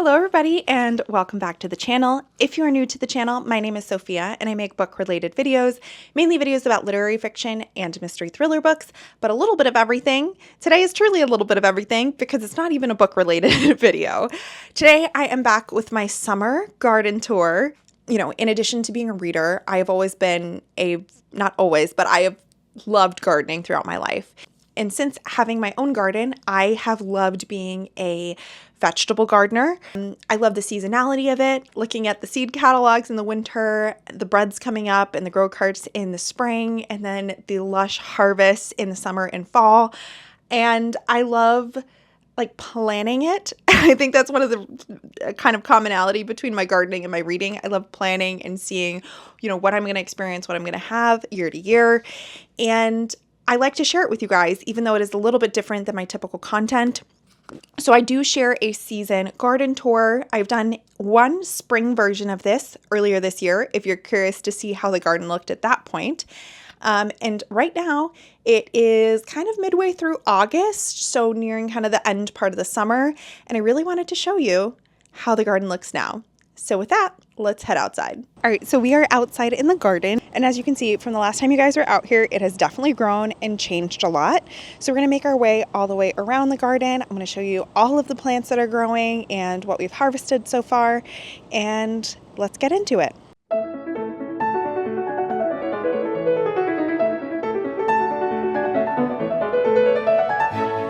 Hello everybody and welcome back to the channel. If you are new to the channel, my name is Sophia and I make book-related videos, mainly videos about literary fiction and mystery thriller books, but a little bit of everything. Today is truly a little bit of everything because it's not even a book-related video. Today I am back with my summer garden tour. You know, in addition to being a reader, I have always been not always, but I have loved gardening throughout my life. And since having my own garden, I have loved being a vegetable gardener. I love the seasonality of it, looking at the seed catalogs in the winter, the breads coming up and the grow carts in the spring, and then the lush harvests in the summer and fall. And I love planning it. I think that's one of the kind of commonality between my gardening and my reading. I love planning and seeing, what I'm going to experience, what I'm going to have year to year. And I like to share it with you guys, even though it is a little bit different than my typical content. So I do share a season garden tour. I've done one spring version of this earlier this year, if you're curious to see how the garden looked at that point. And right now it is kind of midway through August, so nearing kind of the end part of the summer. And I really wanted to show you how the garden looks now. So with that, let's head outside. All right, so we are outside in the garden. And as you can see from the last time you guys were out here, it has definitely grown and changed a lot. So we're gonna make our way all the way around the garden. I'm gonna show you all of the plants that are growing and what we've harvested so far. And let's get into it.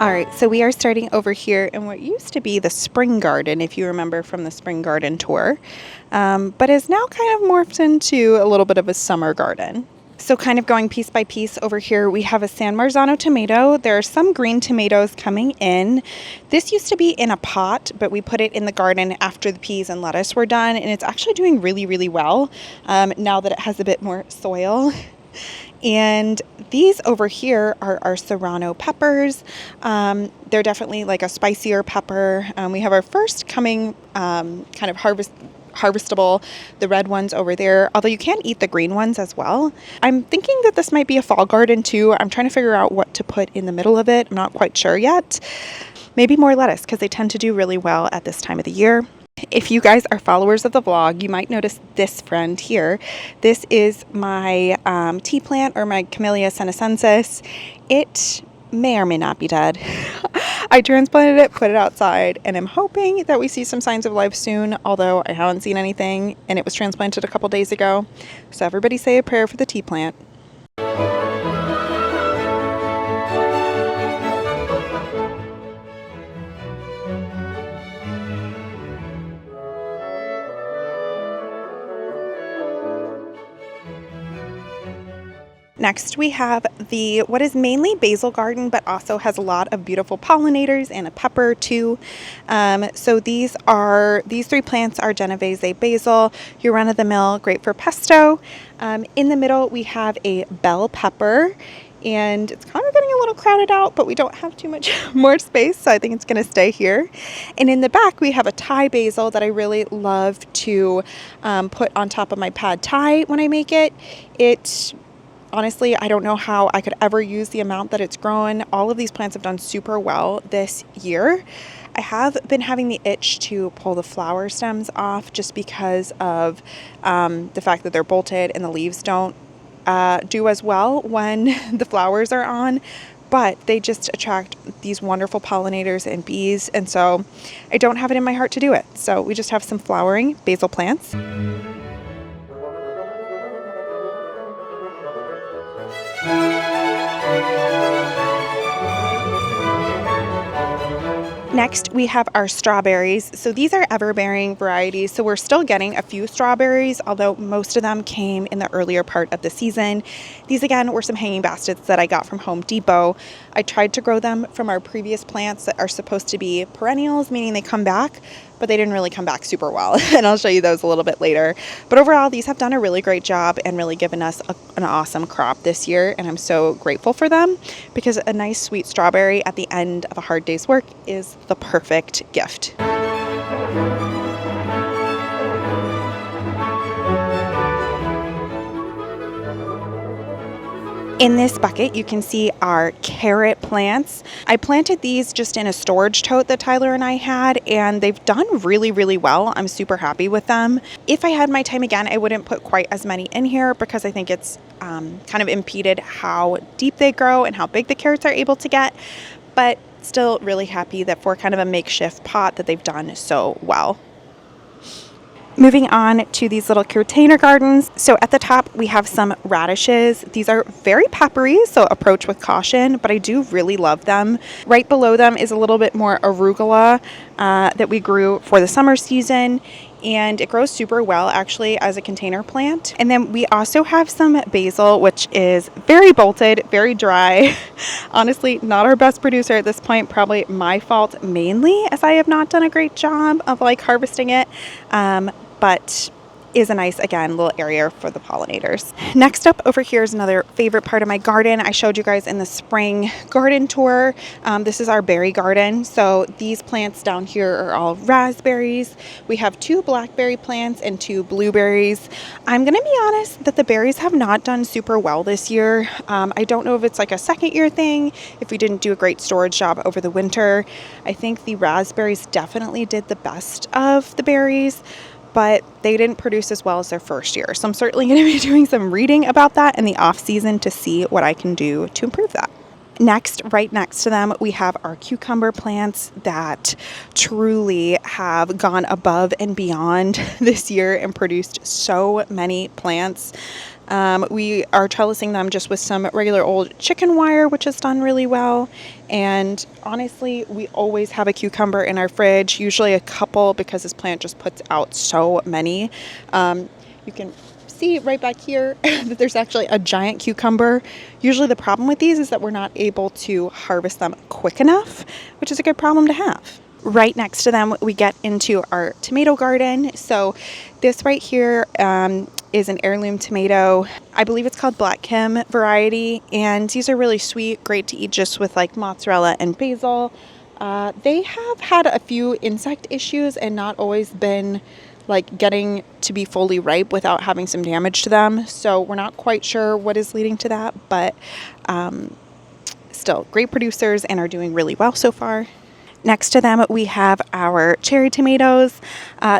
All right, so we are starting over here in what used to be the spring garden, if you remember from the spring garden tour, but is now kind of morphed into a little bit of a summer garden. So kind of going piece by piece over here, we have a San Marzano tomato. There are some green tomatoes coming in. This used to be in a pot, but we put it in the garden after the peas and lettuce were done, and it's actually doing really, really well now that it has a bit more soil. And these over here are our serrano peppers. They're definitely like a spicier pepper. We have our first coming kind of harvestable, the red ones over there, although you can eat the green ones as well. I'm thinking that this might be a fall garden too. I'm trying to figure out what to put in the middle of it. I'm not quite sure yet. Maybe more lettuce because they tend to do really well at this time of the year. If you guys are followers of the vlog, you might notice this friend here. This is my tea plant, or my Camellia senescensis. It may or may not be dead. I transplanted it, put it outside, and I'm hoping that we see some signs of life soon, although I haven't seen anything, and it was transplanted a couple days ago. So everybody say a prayer for the tea plant. Next, we have what is mainly basil garden, but also has a lot of beautiful pollinators and a pepper too. So these three plants are Genovese basil, your run-of-the-mill, great for pesto. In the middle, we have a bell pepper, and it's kind of getting a little crowded out, but we don't have too much more space, so I think it's going to stay here. And in the back, we have a Thai basil that I really love to put on top of my pad Thai when I make it. Honestly, I don't know how I could ever use the amount that it's grown. All of these plants have done super well this year. I have been having the itch to pull the flower stems off just because of the fact that they're bolted and the leaves don't do as well when the flowers are on. But they just attract these wonderful pollinators and bees. And so I don't have it in my heart to do it. So we just have some flowering basil plants. Next, we have our strawberries. So these are ever-bearing varieties. So we're still getting a few strawberries, although most of them came in the earlier part of the season. These again were some hanging baskets that I got from Home Depot. I tried to grow them from our previous plants that are supposed to be perennials, meaning they come back, but they didn't really come back super well. And I'll show you those a little bit later. But overall, these have done a really great job and really given us an awesome crop this year. And I'm so grateful for them because a nice sweet strawberry at the end of a hard day's work is the perfect gift. In this bucket, you can see our carrot plants. I planted these just in a storage tote that Tyler and I had, and they've done really, really well. I'm super happy with them. If I had my time again, I wouldn't put quite as many in here because I think it's kind of impeded how deep they grow and how big the carrots are able to get. But still really happy that for kind of a makeshift pot that they've done so well. Moving on to these little container gardens. So at the top, we have some radishes. These are very peppery, so approach with caution, but I do really love them. Right below them is a little bit more arugula that we grew for the summer season, and it grows super well actually as a container plant. And then we also have some basil, which is very bolted, very dry. Honestly, not our best producer at this point, probably my fault mainly, as I have not done a great job of like harvesting it. But is a nice, again, little area for the pollinators. Next up over here is another favorite part of my garden. I showed you guys in the spring garden tour. This is our berry garden. So these plants down here are all raspberries. We have 2 blackberry plants and 2 blueberries. I'm gonna be honest that the berries have not done super well this year. I don't know if it's like a second year thing, if we didn't do a great storage job over the winter. I think the raspberries definitely did the best of the berries, but they didn't produce as well as their first year. So I'm certainly going to be doing some reading about that in the off season to see what I can do to improve that. Next, right next to them, we have our cucumber plants that truly have gone above and beyond this year and produced so many plants. We are trellising them just with some regular old chicken wire, which has done really well. And honestly, we always have a cucumber in our fridge, usually a couple, because this plant just puts out so many. You can see right back here that there's actually a giant cucumber. Usually the problem with these is that we're not able to harvest them quick enough, which is a good problem to have. Right next to them, we get into our tomato garden. So this right here is an heirloom tomato. I believe it's called Black Kim variety, and these are really sweet, great to eat just with like mozzarella and basil. They have had a few insect issues and not always been like getting to be fully ripe without having some damage to them. So we're not quite sure what is leading to that, but still great producers and are doing really well so far. Next to them, we have our cherry tomatoes.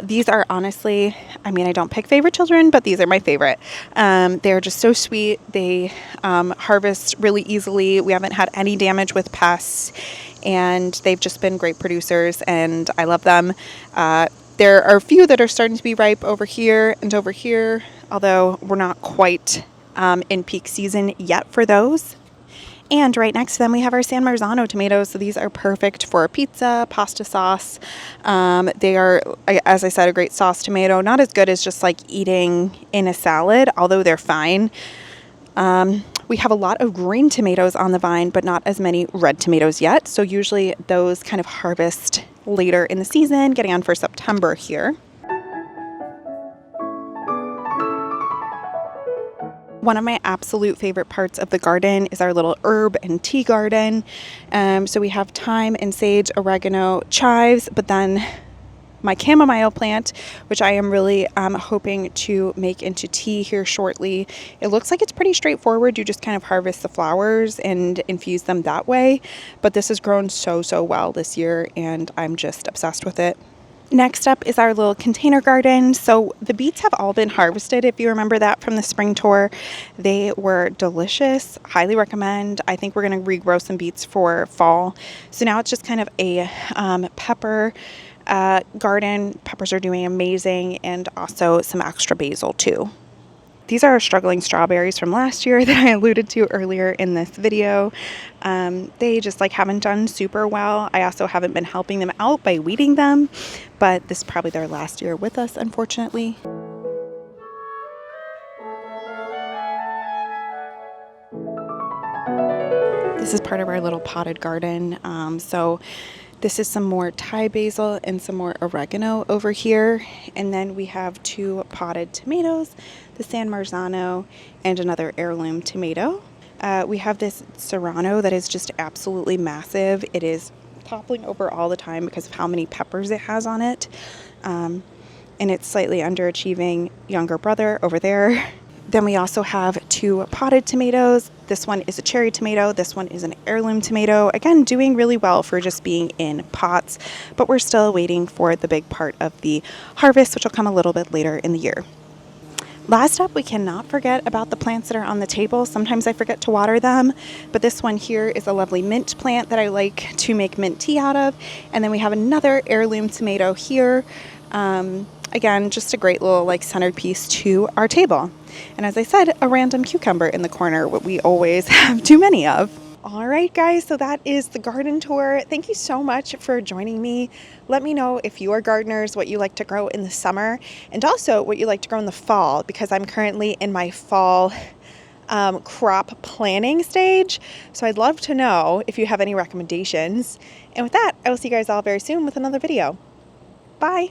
These are honestly, I mean, I don't pick favorite children, but these are my favorite. They're just so sweet. They harvest really easily. We haven't had any damage with pests, and they've just been great producers, and I love them. There are a few that are starting to be ripe over here and over here, although we're not quite in peak season yet for those. And right next to them, we have our San Marzano tomatoes. So these are perfect for pizza, pasta sauce. They are, as I said, a great sauce tomato. Not as good as just like eating in a salad, although they're fine. We have a lot of green tomatoes on the vine, but not as many red tomatoes yet. So usually those kind of harvest later in the season, getting on for September here. One of my absolute favorite parts of the garden is our little herb and tea garden. So we have thyme and sage, oregano, chives, but then my chamomile plant, which I am really hoping to make into tea here shortly. It looks like it's pretty straightforward. You just kind of harvest the flowers and infuse them that way. But this has grown so well this year, and I'm just obsessed with it. Next up is our little container garden. So the beets have all been harvested, if you remember that from the spring tour. They were delicious, highly recommend. I think we're going to regrow some beets for fall. So now it's just kind of a pepper garden. Peppers are doing amazing, and also some extra basil too. These are our struggling strawberries from last year that I alluded to earlier in this video. They just like haven't done super well. I also haven't been helping them out by weeding them, but this is probably their last year with us, unfortunately. This is part of our little potted garden. So this is some more Thai basil and some more oregano over here. And then we have 2 potted tomatoes, the San Marzano and another heirloom tomato. We have this serrano that is just absolutely massive. It is toppling over all the time because of how many peppers it has on it. And it's slightly underachieving younger brother over there. Then we also have 2 potted tomatoes. This one is a cherry tomato. This one is an heirloom tomato. Again, doing really well for just being in pots, but we're still waiting for the big part of the harvest, which will come a little bit later in the year. Last up, we cannot forget about the plants that are on the table. Sometimes I forget to water them, but this one here is a lovely mint plant that I like to make mint tea out of. And then we have another heirloom tomato here. Again, just a great little like centerpiece to our table. And as I said, a random cucumber in the corner, what we always have too many of. All right, guys, so that is the garden tour. Thank you so much for joining me. Let me know if you are gardeners, what you like to grow in the summer, and also what you like to grow in the fall, because I'm currently in my fall crop planning stage. So I'd love to know if you have any recommendations. And with that, I will see you guys all very soon with another video. Bye.